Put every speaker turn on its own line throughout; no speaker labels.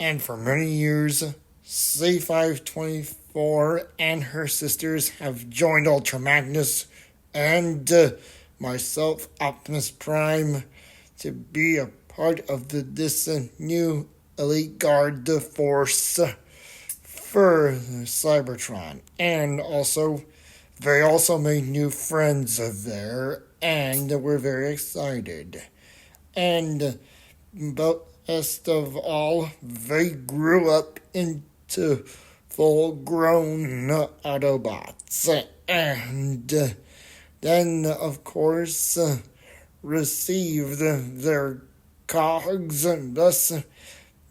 And for many years, C524 and her sisters have joined Ultra Magnus and myself, Optimus Prime, to be a part of this new Elite Guard force for Cybertron. And also, they also made new friends there, and we're very excited. And best of all, they grew up into full-grown Autobots. And then, of course, received their cogs, and thus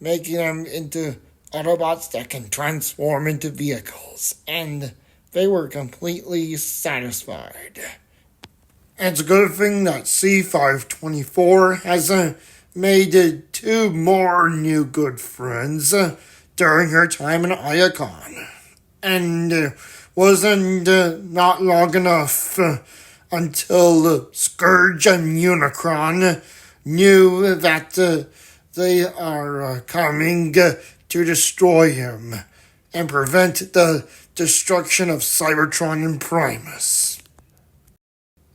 making them into Autobots that can transform into vehicles. And they were completely satisfied. It's a good thing that C524 has made 2 more new good friends during her time in Iacon. And wasn't not long enough until Scourge and Unicron knew that they are coming to destroy him and prevent the destruction of Cybertron and Primus.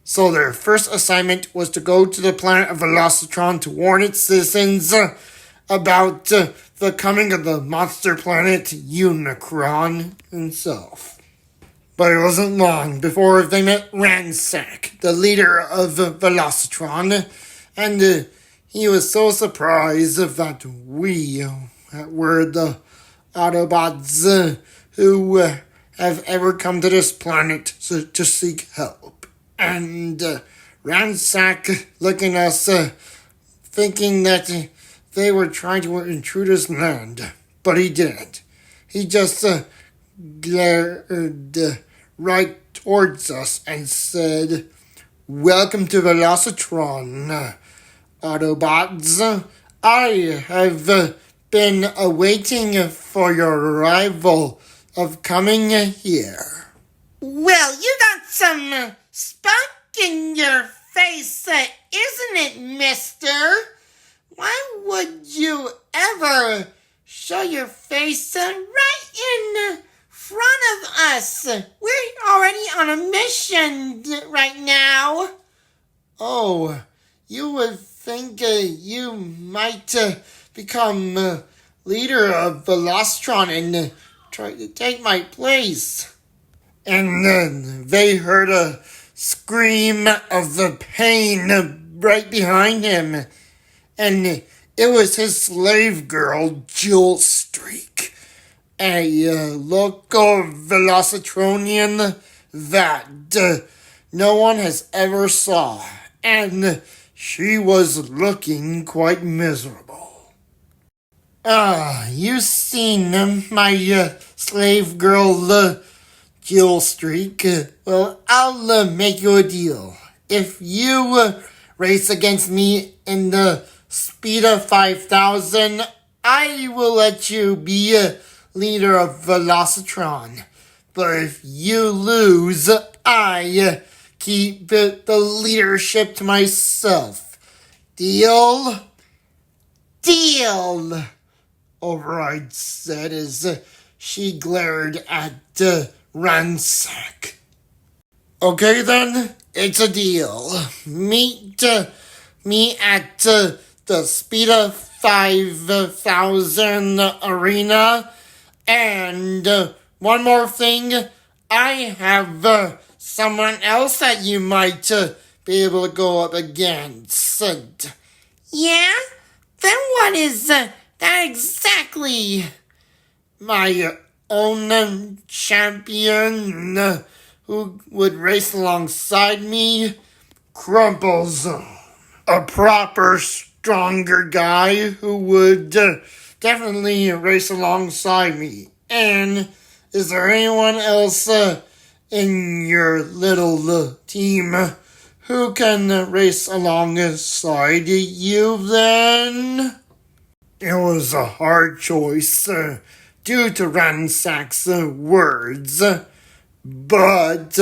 So their first assignment was to go to the planet of Velocitron to warn its citizens about the coming of the monster planet Unicron himself. But it wasn't long before they met Ransack, the leader of Velocitron, and he was so surprised that we were the Autobots who have ever come to this planet to seek help. And Ransack looking at us, thinking that they were trying to intrude his land, but he didn't. He just glared right towards us and said, "Welcome to Velocitron, Autobots. I have been awaiting for your arrival of coming here."
Well, you got some spunk in your face, isn't it, mister? Why would you ever show your face right in front of us? We're already on a mission right now.
Oh, you would think you might become leader of Velocitron and try to take my place. And then they heard a scream of the pain right behind him. And it was his slave girl, Jewelstreak, a local Velocitronian that no one has ever saw. And she was looking quite miserable. You seen my slave girl, Jewelstreak? Well, I'll make you a deal. If you race against me in the Speeda 5000, I will let you be a leader of Velocitron. But if you lose, I keep the leadership to myself. Deal? Deal, Override said as she glared at Ransack. Okay then, it's a deal. Meet me at the Speeda 5000 arena. And one more thing, I have someone else that you might be able to go up against.
Yeah? Then what is that exactly?
My own champion who would race alongside me, Crumplezone. A proper, stronger guy who would definitely race alongside me. And is there anyone else in your little team who can race alongside you then? It was a hard choice due to Ransack's words, but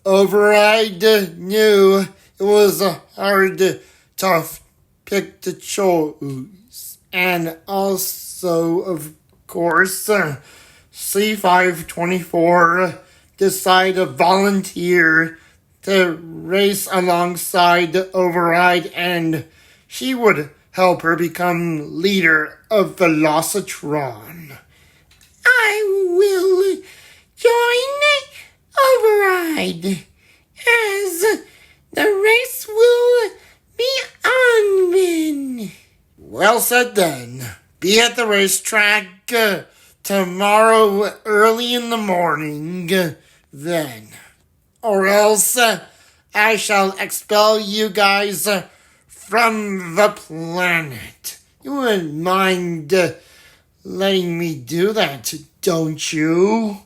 Override knew it was a hard, tough pick to choose. And also, of course, C524 decided to volunteer to race alongside Override, and she would help her become leader of Velocitron.
I will join Override, as the race will be on then.
Well said then. Be at the racetrack tomorrow early in the morning then. Or else I shall expel you guys from the planet. You wouldn't mind letting me do that, don't you?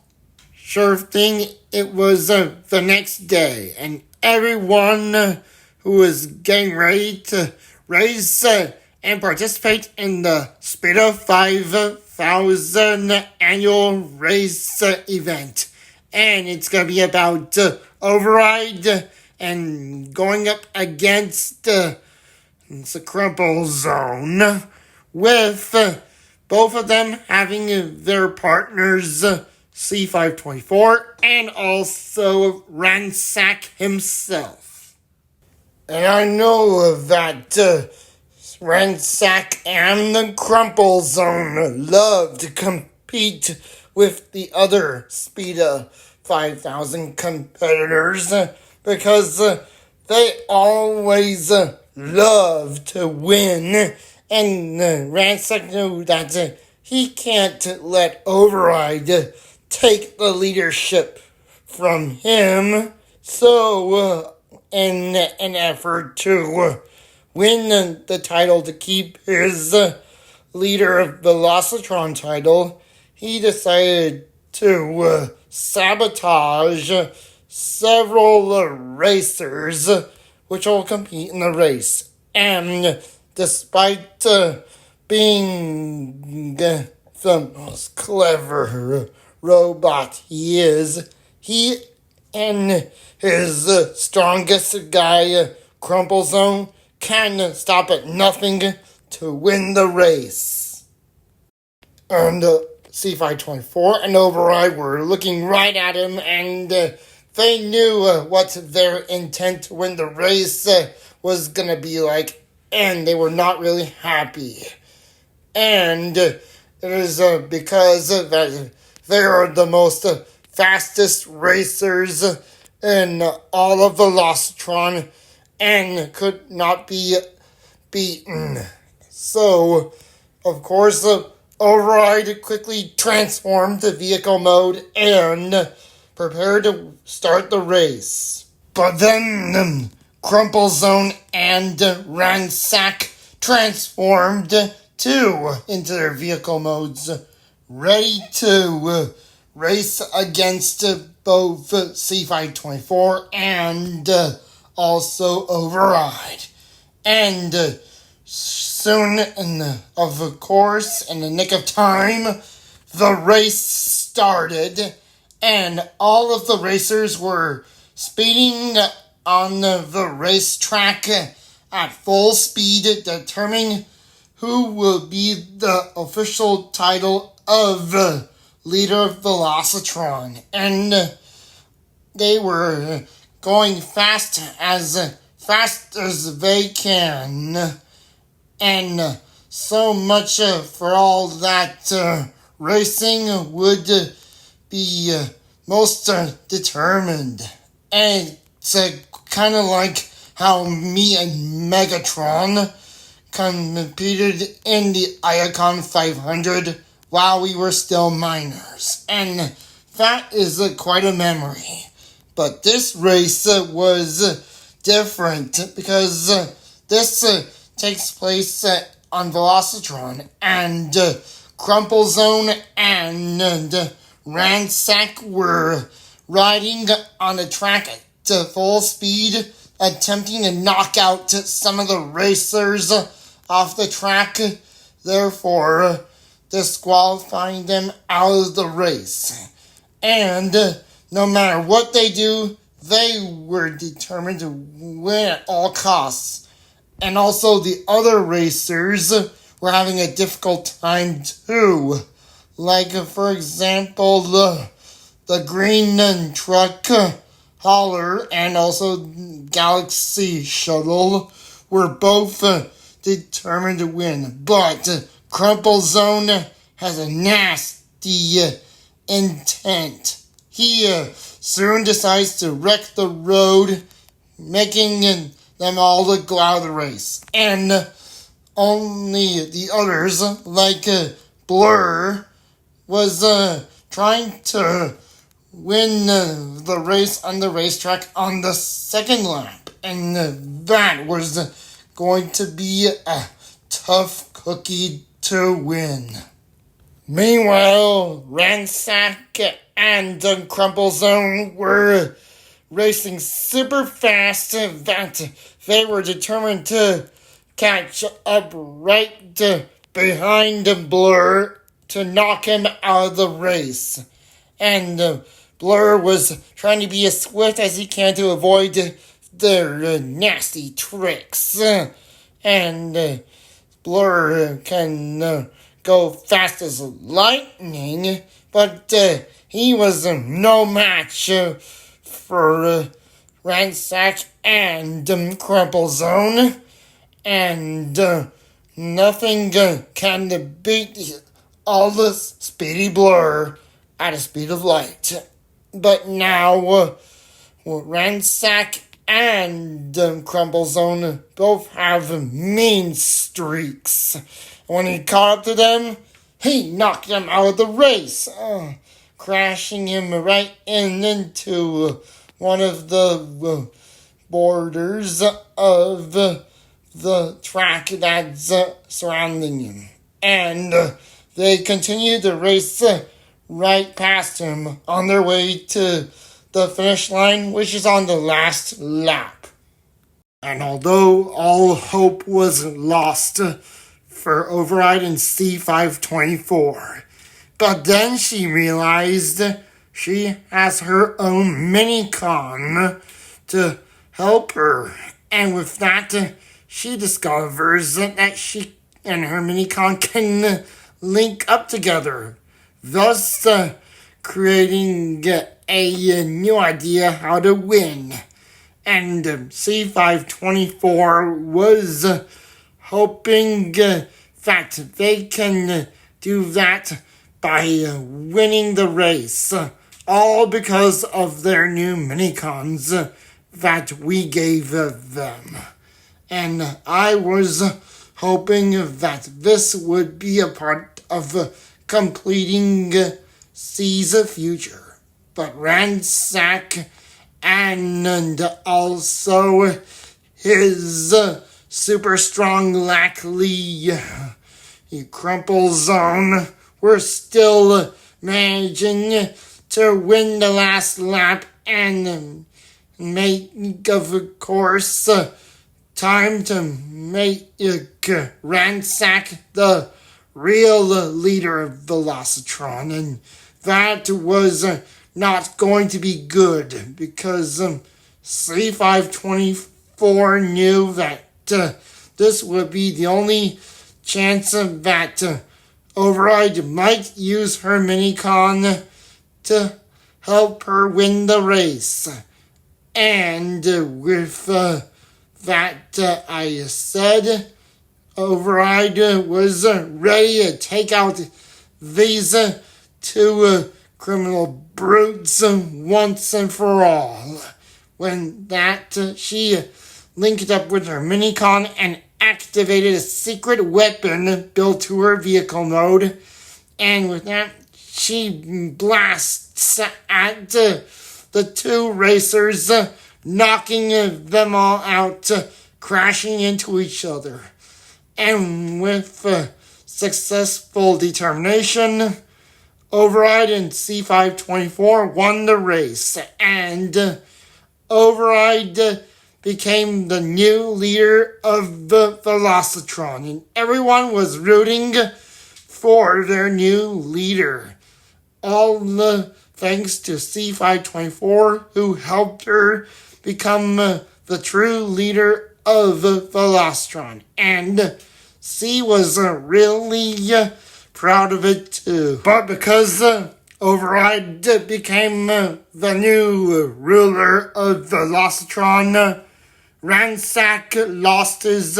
Sure thing. It was the next day, and everyone who was getting ready to race and participate in the Speeda 5000 annual race event. And it's going to be about Override and going up against the Crumplezone, with both of them having their partners C524 and also Ransack himself. And I know that Ransack and the Crumplezone love to compete with the other Speeda 5000 competitors, because they always love to win, and Ransack knew that he can't let Override take the leadership from him. So, in an effort to win the title to keep his leader of Velocitron title, he decided to sabotage several racers which will compete in the race. And despite being the most clever robot he is, he and his strongest guy, Crumplezone, can stop at nothing to win the race. And C524 and Override were looking right at him, and they knew what their intent to win the race was going to be like, and they were not really happy. And it is because that they are the most fastest racers in all of Velocitron and could not be beaten. So, of course, Override quickly transformed to vehicle mode and prepared to start the race. But then Crumplezone and Ransack transformed too into their vehicle modes, ready to race against both C524 and also Override. And soon, of course, in the nick of time, the race started, and all of the racers were speeding on the racetrack at full speed, determining who will be the official title of leader of Velocitron. And they were going fast as they can. And so much for all that racing would be most determined. And it's kind of like how me and Megatron competed in the Icon 500 while we were still minors. And that is quite a memory. But this race was different because this takes place on Velocitron, and Crumplezone and Ransack were riding on the track to full speed, attempting to knock out some of the racers off the track, therefore disqualifying them out of the race. And no matter what they do, they were determined to win at all costs. And also the other racers were having a difficult time too. Like, for example, the green truck hauler and also Galaxy Shuttle were both determined to win. But Crumplezone has a nasty intent. He soon decides to wreck the road, making them all look out of the race. And only the others, like Blur, was trying to win the race on the racetrack on the second lap. And that was going to be a tough cookie to win. Meanwhile, Ransack and Crumplezone were racing super fast that they were determined to catch up right behind Blur to knock him out of the race. And Blur was trying to be as swift as he can to avoid their nasty tricks. And Blur can go fast as lightning, but he was no match for Ransack and Crumplezone, and nothing can beat all the speedy Blur at a speed of light. But now, Ransack and Crumplezone both have mean streaks. When he caught up to them, he knocked them out of the race, crashing him right into one of the borders of the track that's surrounding him. And they continued to race right past him on their way to the finish line, which is on the last lap. And although all hope was lost for Override in C524, but then she realized she has her own mini-con to help her. And with that, she discovers that she and her mini-con can link up together, thus creating a new idea how to win. And C524 was hoping that they can do that by winning the race, all because of their new minicons that we gave them. And I was hoping that this would be a part of completing C's future. But Ransack and also his super strong Lackley Crumplezone were still managing to win the last lap and make, of course, time to make Ransack the real leader of Velocitron. And that was not going to be good because C524 knew that this would be the only chance that Override might use her minicon to help her win the race. And with that I said, Override was ready to take out these two criminal brutes once and for all. When that, she linked up with her minicon and activated a secret weapon built to her vehicle mode. And with that, she blasts at the two racers, knocking them all out, crashing into each other. And with successful determination, Override and C524 won the race, and Override became the new leader of the Velocitron, and everyone was rooting for their new leader. All thanks to C524, who helped her become the true leader of Velocitron. And she was really proud of it too. But because Override became the new ruler of Velocitron, Ransack lost his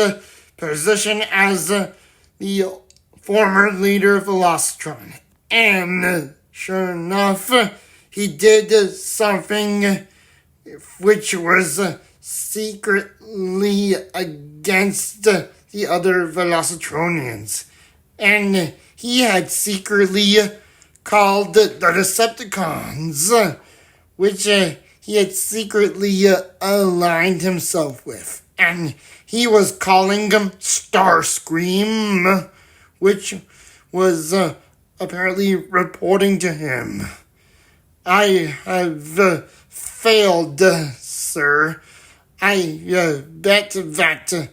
position as the former leader of Velocitron. And sure enough, he did something which was secretly against the other Velocitronians. And he had secretly called the Decepticons, which he had secretly aligned himself with. And he was calling them Starscream, which was apparently reporting to him. I have failed, sir. I bet that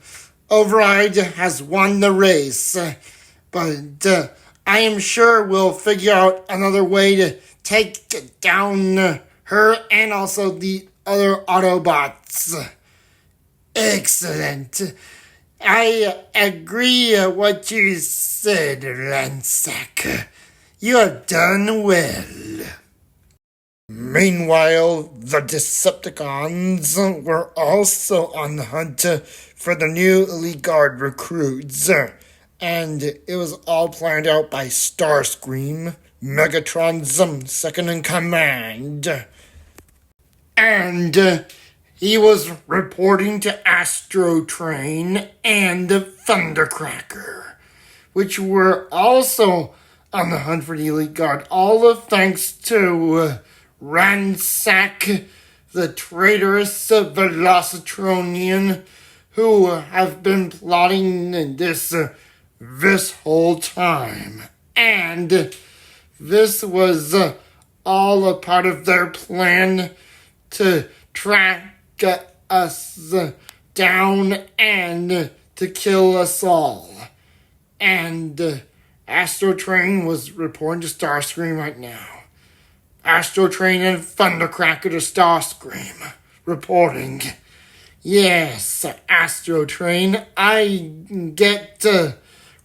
Override has won the race, but I am sure we'll figure out another way to take down her and also the other Autobots. Excellent. I agree what you said, Ransack. You have done well. Meanwhile, the Decepticons were also on the hunt for the new Elite Guard recruits, and it was all planned out by Starscream, Megatron's second-in-command. And he was reporting to Astrotrain and Thundercracker, which were also on the hunt for the Elite Guard, all thanks to Ransack, the traitorous Velocitronian, who have been plotting this whole time. And this was all a part of their plan to track us down and to kill us all. And Astrotrain was reporting to Starscream right now. Astrotrain and Thundercracker to Starscream reporting. Yes, Astrotrain, I get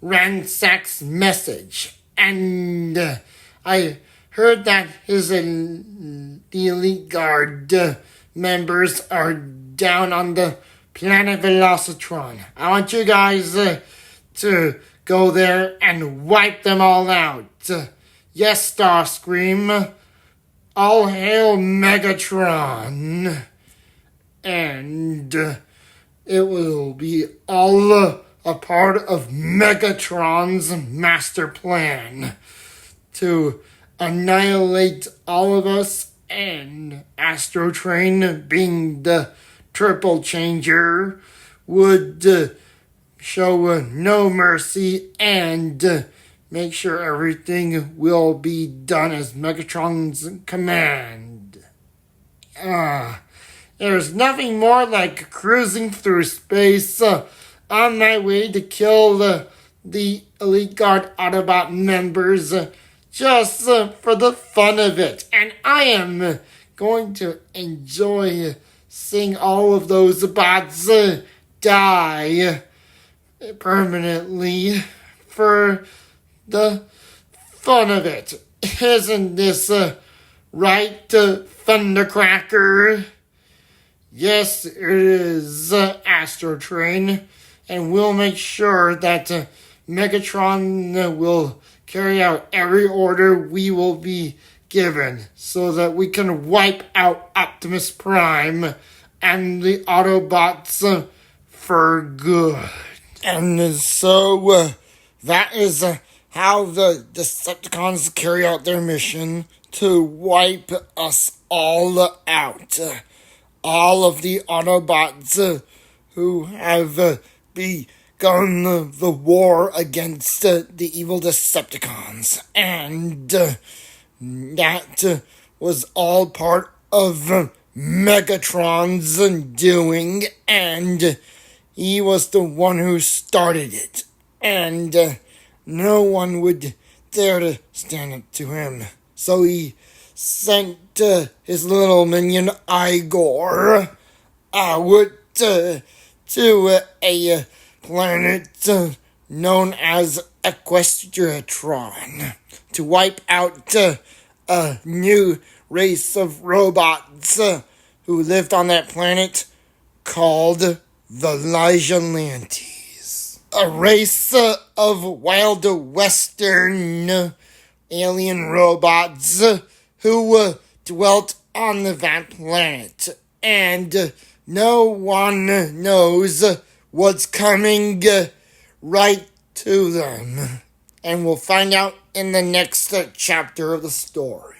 Ransack's message, and I heard that the Elite Guard members are down on the planet Velocitron. I want you guys to go there and wipe them all out. Yes, Starscream. All hail Megatron. And it will be all a part of Megatron's master plan to annihilate all of us, and Astrotrain, being the triple changer, would show no mercy and make sure everything will be done as Megatron's command. There's nothing more like cruising through space on my way to kill the Elite Guard Autobot members just for the fun of it. And I am going to enjoy seeing all of those bots die permanently for the fun of it. Isn't this right, Thundercracker? Yes, it is, Astrotrain, and we'll make sure that Megatron will carry out every order we will be given so that we can wipe out Optimus Prime and the Autobots for good. And so that is how the Decepticons carry out their mission to wipe us all out. All of the Autobots who have begun the war against the evil Decepticons. And that was all part of Megatron's doing, and he was the one who started it. And no one would dare to stand up to him. So he sent his little minion Igor out to a planet known as Equestriatron, to wipe out a new race of robots who lived on that planet called the Lygilantes. A race of wild western alien robots who dwelt on that planet, and no one knows what's coming right to them. And we'll find out in the next chapter of the story.